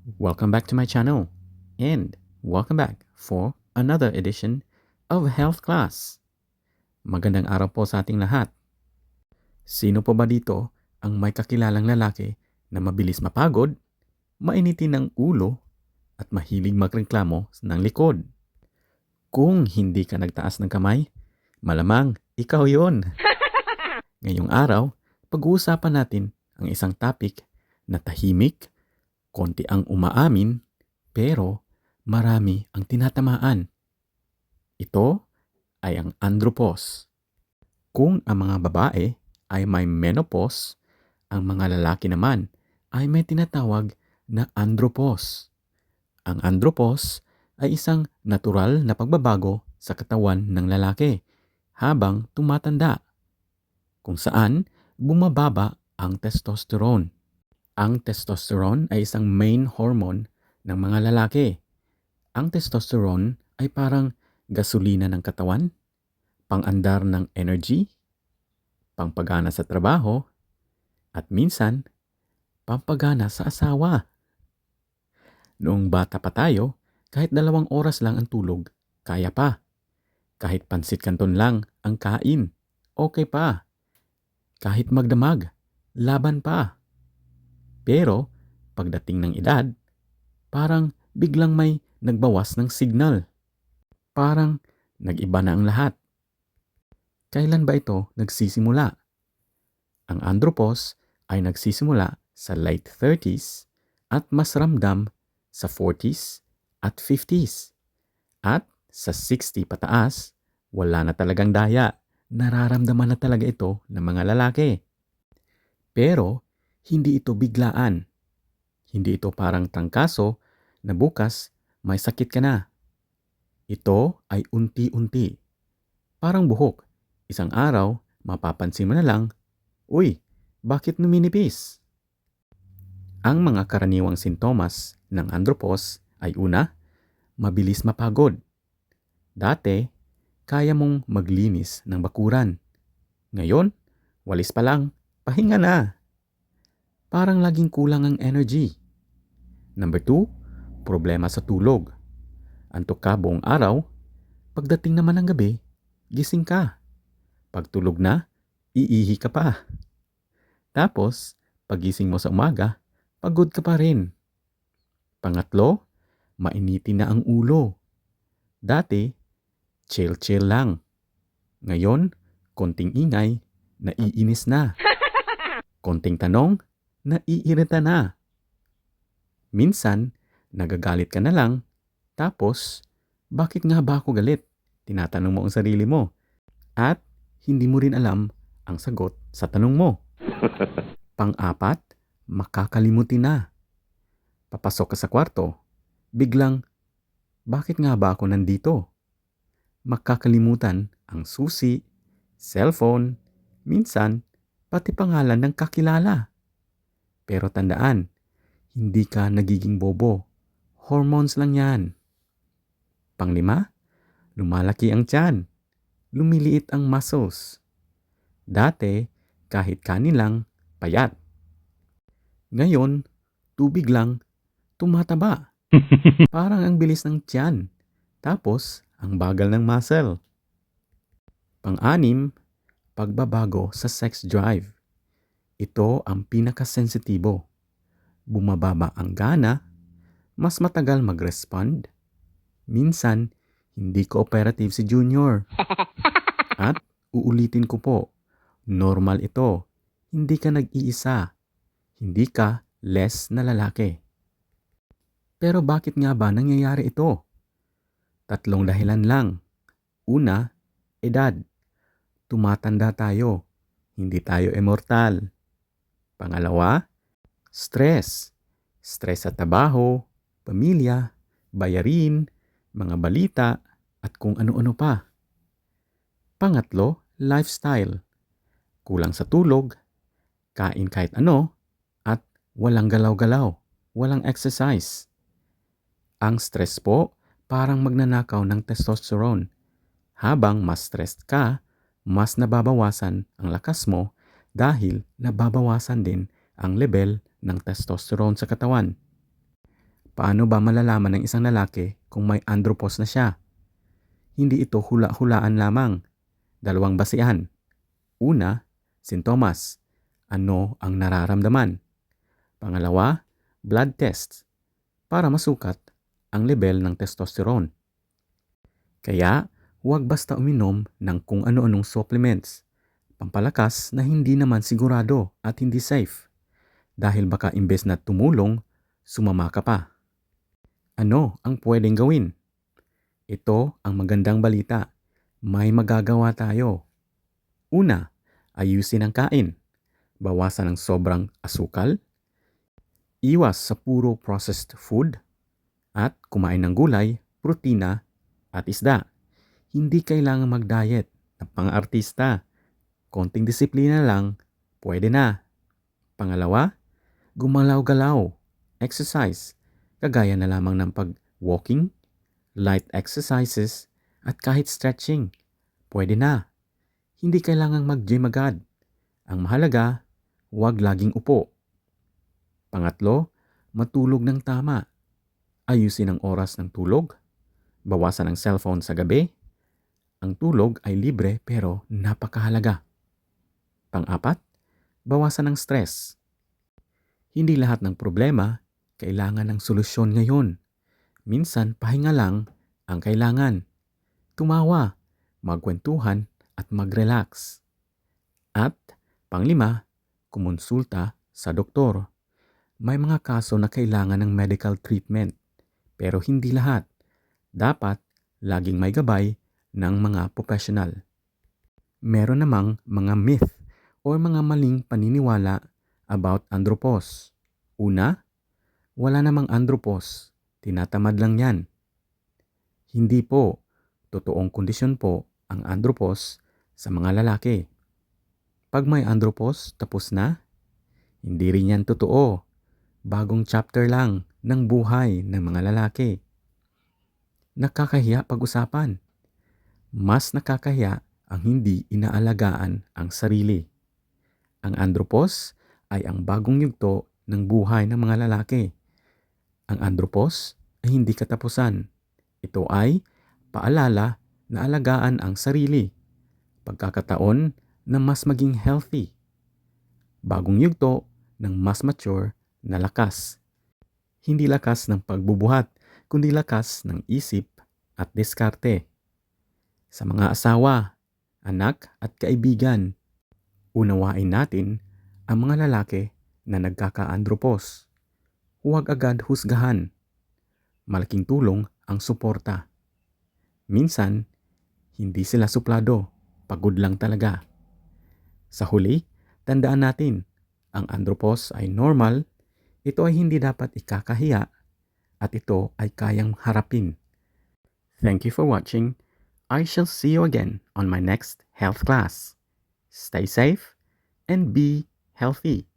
Welcome back to my channel and welcome back for another edition of Health Class. Magandang araw po sa ating lahat. Sino po ba dito ang may kakilalang lalaki na mabilis mapagod, mainitin ng ulo at mahilig magreklamo ng likod? Kung hindi ka nagtaas ng kamay, malamang ikaw yon. Ngayong araw, pag-uusapan natin ang isang topic na tahimik, konti ang umaamin, pero marami ang tinatamaan. Ito ay ang andropause. Kung ang mga babae ay may menopause, ang mga lalaki naman ay may tinatawag na andropause. Ang andropause ay isang natural na pagbabago sa katawan ng lalaki habang tumatanda, kung saan bumababa ang testosterone. Ang testosterone ay isang main hormone ng mga lalaki. Ang testosterone ay parang gasolina ng katawan, pang-andar ng energy, pangpagana sa trabaho, at minsan, pampagana sa asawa. Noong bata pa tayo, kahit 2 oras lang ang tulog, kaya pa. Kahit pansit kanton lang ang kain, okay pa. Kahit magdamag, laban pa. Pero, pagdating ng edad, parang biglang may nagbawas ng signal. Parang nag-iba na ang lahat. Kailan ba ito nagsisimula? Ang andropause ay nagsisimula sa late 30s at mas ramdam sa 40s at 50s. At sa 60 pataas, wala na talagang daya. Nararamdaman na talaga ito ng mga lalaki. Pero hindi ito biglaan. Hindi ito parang trangkaso na bukas may sakit ka na. Ito ay unti-unti. Parang buhok. Isang araw, mapapansin mo na lang, uy, bakit numinipis? Ang mga karaniwang sintomas ng andropause ay una, mabilis mapagod. Dati, kaya mong maglinis ng bakuran. Ngayon, walis pa lang, pahinga na. Parang laging kulang ang energy. Number 2, problema sa tulog. Antok ka buong araw, pagdating naman ng gabi, gising ka. Pagtulog na, iihi ka pa. Tapos, pagising mo sa umaga, pagod ka pa rin. Pangatlo, mainitin na ang ulo. Dati, chill-chill lang. Ngayon, konting ingay, naiinis na. Konting tanong, naiirita na. Minsan, nagagalit ka na lang. Tapos, bakit nga ba ako galit? Tinatanong mo ang sarili mo. At hindi mo rin alam ang sagot sa tanong mo. Pang-apat, makakalimutin na. Papasok ka sa kwarto, biglang, bakit nga ba ako nandito? Makakalimutan ang susi, cellphone, minsan, pati pangalan ng kakilala. Pero tandaan, hindi ka nagiging bobo. Hormones lang yan. Panglima, lumalaki ang tiyan. Lumiliit ang muscles. Dati, kahit kanin lang, payat. Ngayon, tubig lang, tumataba. Parang ang bilis ng tiyan. Tapos, ang bagal ng muscle. Pang-anim, pagbabago sa sex drive. Ito ang pinakasensitibo. Bumababa ang gana, mas matagal mag-respond. Minsan, hindi cooperative si Junior. At uulitin ko po, normal ito. Hindi ka nag-iisa. Hindi ka less na lalaki. Pero bakit nga ba nangyayari ito? 3 dahilan lang. Una, edad. Tumatanda tayo. Hindi tayo immortal. Pangalawa, stress. Stress sa trabaho, pamilya, bayarin, mga balita, at kung ano-ano pa. Pangatlo, lifestyle. Kulang sa tulog, kain kahit ano, at walang galaw-galaw, walang exercise. Ang stress po, parang magnanakaw ng testosterone. Habang mas stressed ka, mas nababawasan ang lakas mo dahil nababawasan din ang level ng testosterone sa katawan. Paano ba malalaman ng isang lalaki kung may andropause na siya? Hindi ito hula-hulaan lamang. Dalawang basihan. Una, sintomas. Ano ang nararamdaman? Pangalawa, blood tests para masukat ang level ng testosterone. Kaya, huwag basta uminom ng kung ano-anong supplements, pampalakas na hindi naman sigurado at hindi safe. Dahil baka imbes na tumulong, sumama ka pa. Ano ang pwedeng gawin? Ito ang magandang balita. May magagawa tayo. Una, ayusin ang kain. Bawasan ang sobrang asukal. Iwas sa puro processed food. At kumain ng gulay, protina, at isda. Hindi kailangang mag-diet na pang-artista. Konting disiplina lang, pwede na. Pangalawa, gumalaw-galaw, exercise, kagaya na lamang ng pag-walking, light exercises, at kahit stretching. Pwede na. Hindi kailangang mag-gym agad. Ang mahalaga, huwag laging upo. Pangatlo, matulog ng tama. Ayusin ang oras ng tulog. Bawasan ang cellphone sa gabi. Ang tulog ay libre pero napakahalaga. Pang-apat, bawasan ang stress. Hindi lahat ng problema kailangan ng solusyon ngayon. Minsan, pahinga lang ang kailangan. Tumawa, magkwentuhan at mag-relax. At panglima, kumonsulta sa doktor. May mga kaso na kailangan ng medical treatment, pero hindi lahat. Dapat laging may gabay ng mga professional. Meron namang mga myth o mga maling paniniwala about andropause. Una, wala namang andropause. Tinatamad lang yan. Hindi po. Totoong kondisyon po ang andropause sa mga lalaki. Pag may andropause, tapos na? Hindi rin yan totoo. Bagong chapter lang ng buhay ng mga lalaki. Nakakahiya pag-usapan. Mas nakakahiya ang hindi inaalagaan ang sarili. Ang andropause ay ang bagong yugto ng buhay ng mga lalaki. Ang andropause ay hindi katapusan. Ito ay paalala na alagaan ang sarili. Pagkakataon na mas maging healthy. Bagong yugto ng mas mature na lakas. Hindi lakas ng pagbubuhat, kundi lakas ng isip at diskarte. Sa mga asawa, anak at kaibigan, unawain natin ang mga lalaki na nagkaka-andropause. Huwag agad husgahan. Malaking tulong ang suporta. Minsan, hindi sila suplado, pagod lang talaga. Sa huli, tandaan natin, ang andropause ay normal, ito ay hindi dapat ikakahiya, at ito ay kayang harapin. Thank you for watching. I shall see you again on my next health class. Stay safe and be healthy.